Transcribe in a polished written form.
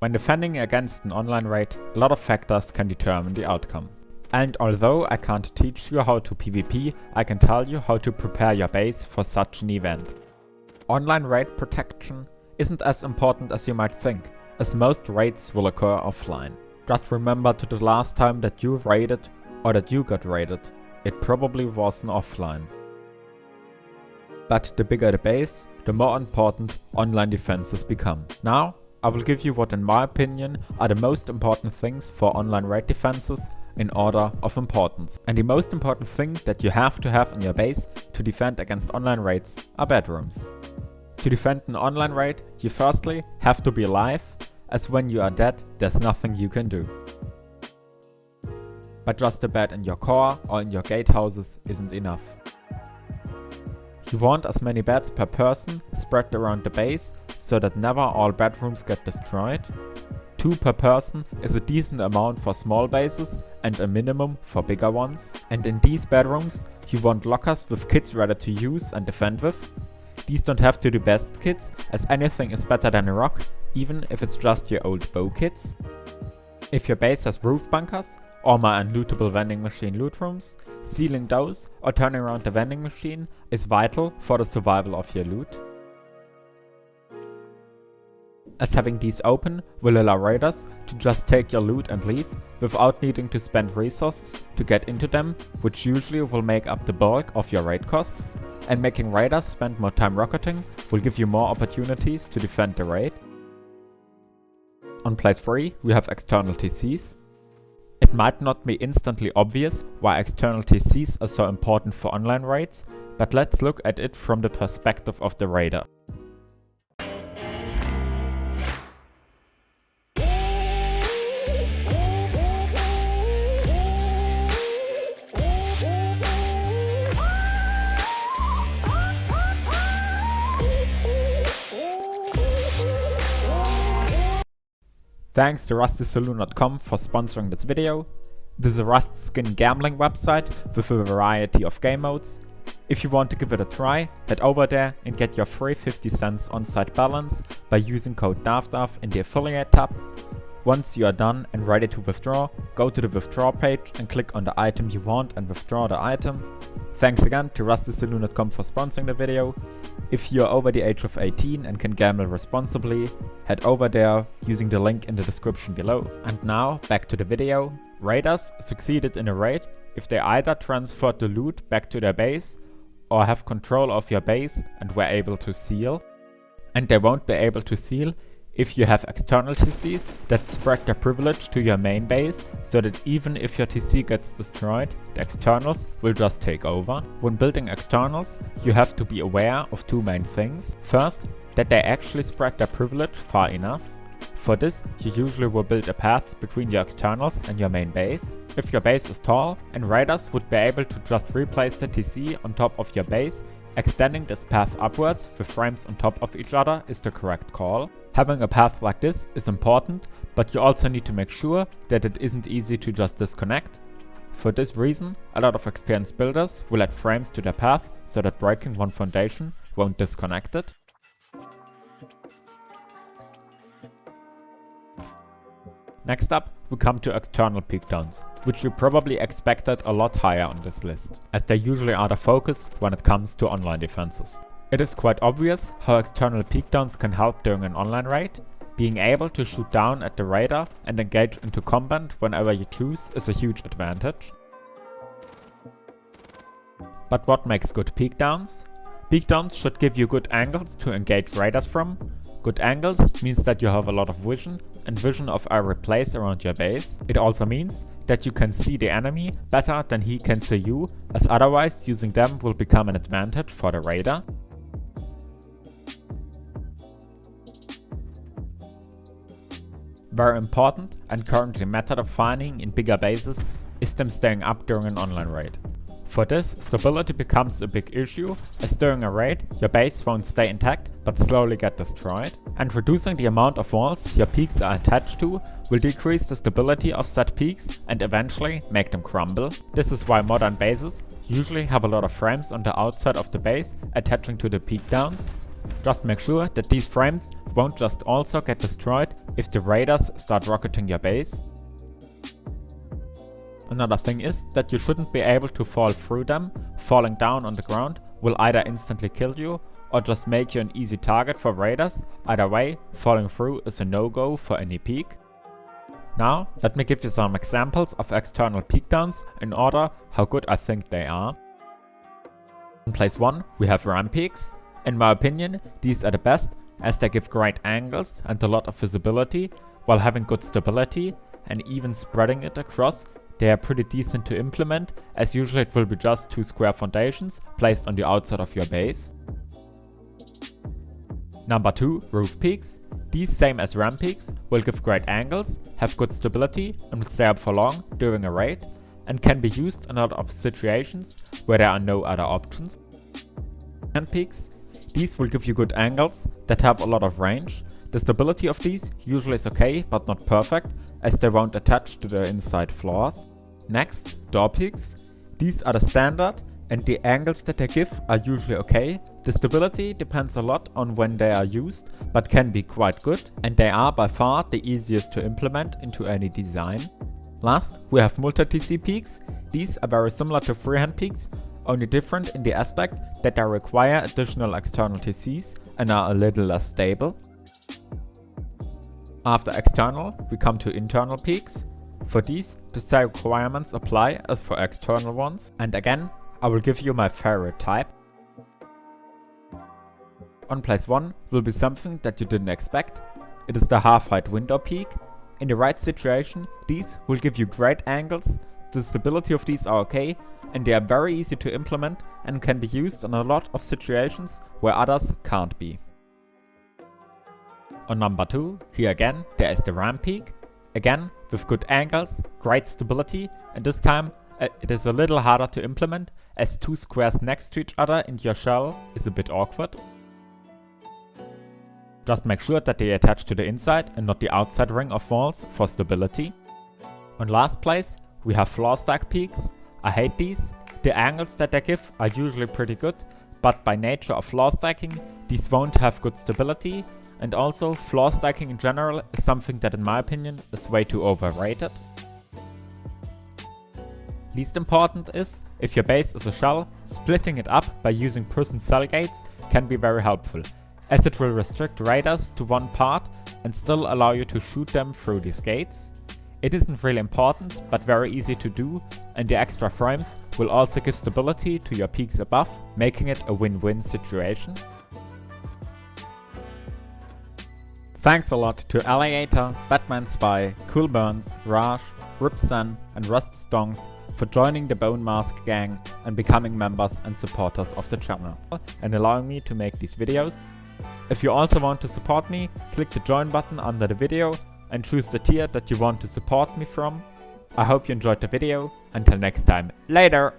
When defending against an online raid, a lot of factors can determine the outcome. And although I can't teach you how to PvP, I can tell you how to prepare your base for such an event. Online raid protection isn't as important as you might think, as most raids will occur offline. Just remember to the last time that you raided or that you got raided. It probably wasn't offline. But the bigger the base, the more important online defenses become. Now, I will give you what in my opinion are the most important things for online raid defenses in order of importance. And the most important thing that you have to have in your base to defend against online raids are bedrooms. To defend an online raid, you firstly have to be alive, as when you are dead, there's nothing you can do. But just a bed in your core or in your gatehouses isn't enough. You want as many beds per person spread around the base, so that never all bedrooms get destroyed. 2 per person is a decent amount for small bases and a minimum for bigger ones. And in these bedrooms, you want lockers with kits ready to use and defend with. These don't have to be best kits, as anything is better than a rock, even if it's just your old bow kits. If your base has roof bunkers, or my unlootable vending machine loot rooms, sealing those or turning around the vending machine is vital for the survival of your loot. As having these open will allow raiders to just take your loot and leave without needing to spend resources to get into them, which usually will make up the bulk of your raid cost, and making raiders spend more time rocketing will give you more opportunities to defend the raid. On place 3 we have external TCs. It might not be instantly obvious why external TCs are so important for online raids, but let's look at it from the perspective of the raider. Thanks to rustysaloon.com for sponsoring this video. This is a Rust skin gambling website with a variety of game modes. If you want to give it a try, head over there and get your free 50 cents on-site balance by using code DavDav in the affiliate tab. Once you are done and ready to withdraw, go to the withdraw page and click on the item you want and withdraw the item. Thanks again to rustysaloon.com for sponsoring the video. If you are over the age of 18 and can gamble responsibly, head over there using the link in the description below. And now, back to the video. Raiders succeeded in a raid if they either transferred the loot back to their base or have control of your base and were able to seal. And they won't be able to seal if you have external TCs that spread their privilege to your main base, so that even if your TC gets destroyed, the externals will just take over. When building externals, you have to be aware of 2 main things. First, that they actually spread their privilege far enough. For this, you usually will build a path between your externals and your main base. If your base is tall, and raiders would be able to just replace the TC on top of your base, extending this path upwards with frames on top of each other is the correct call. Having a path like this is important, but you also need to make sure that it isn't easy to just disconnect. For this reason, a lot of experienced builders will add frames to their path so that breaking one foundation won't disconnect it. Next up, we come to external peakdowns, which you probably expected a lot higher on this list, as they usually are the focus when it comes to online defenses. It is quite obvious how external peakdowns can help during an online raid. Being able to shoot down at the raider and engage into combat whenever you choose is a huge advantage. But what makes good peakdowns? Peakdowns should give you good angles to engage raiders from. Good angles means that you have a lot of vision and vision of every place around your base. It also means that you can see the enemy better than he can see you, as otherwise using them will become an advantage for the raider. Very important and currently meta defining in bigger bases is them staying up during an online raid. For this, stability becomes a big issue, as during a raid, your base won't stay intact but slowly get destroyed. And reducing the amount of walls your peaks are attached to will decrease the stability of said peaks and eventually make them crumble. This is why modern bases usually have a lot of frames on the outside of the base attaching to the peakdowns. Just make sure that these frames won't just also get destroyed if the raiders start rocketing your base. Another thing is that you shouldn't be able to fall through them. Falling down on the ground will either instantly kill you or just make you an easy target for raiders. Either way, falling through is a no-go for any peak. Now, let me give you some examples of external peakdowns in order how good I think they are. In place 1, we have ramp peaks. In my opinion, these are the best as they give great angles and a lot of visibility while having good stability, and even spreading it across, they are pretty decent to implement, as usually it will be just 2 square foundations placed on the outside of your base. Number 2, roof peaks. These, same as ramp peaks, will give great angles, have good stability and will stay up for long during a raid, and can be used in a lot of situations where there are no other options. Ramp peaks. These will give you good angles that have a lot of range. The stability of these usually is okay but not perfect, as they won't attach to the inside floors. Next, door peaks. These are the standard, and the angles that they give are usually okay. The stability depends a lot on when they are used, but can be quite good, and they are by far the easiest to implement into any design. Last, we have multi-TC peaks. These are very similar to freehand peaks, only different in the aspect that they require additional external TCs and are a little less stable. After external, we come to internal peaks. For these, the same requirements apply as for external ones, and again, I will give you my favorite type. On place 1 will be something that you didn't expect. It is the half-height window peak. In the right situation, these will give you great angles. The stability of these are okay, and they are very easy to implement and can be used in a lot of situations where others can't be. On number 2, here again, there is the ramp peak. Again, with good angles, great stability, and this time it is a little harder to implement, as 2 squares next to each other in your shell is a bit awkward. Just make sure that they attach to the inside and not the outside ring of walls for stability. On last place, we have floor stack peaks. I hate these. The angles that they give are usually pretty good, but by nature of floor stacking, these won't have good stability, and also floor stacking in general is something that in my opinion is way too overrated. Least important is, if your base is a shell, splitting it up by using prison cell gates can be very helpful, as it will restrict raiders to one part and still allow you to shoot them through these gates. It isn't really important, but very easy to do, and the extra frames will also give stability to your peaks above, making it a win-win situation. Thanks a lot to Alligator, Batman Spy, Cool Burns, Raj, Ripsan and Ruststongs for joining the Bone Mask gang and becoming members and supporters of the channel and allowing me to make these videos. If you also want to support me, click the join button under the video and choose the tier that you want to support me from. I hope you enjoyed the video. Until next time, later!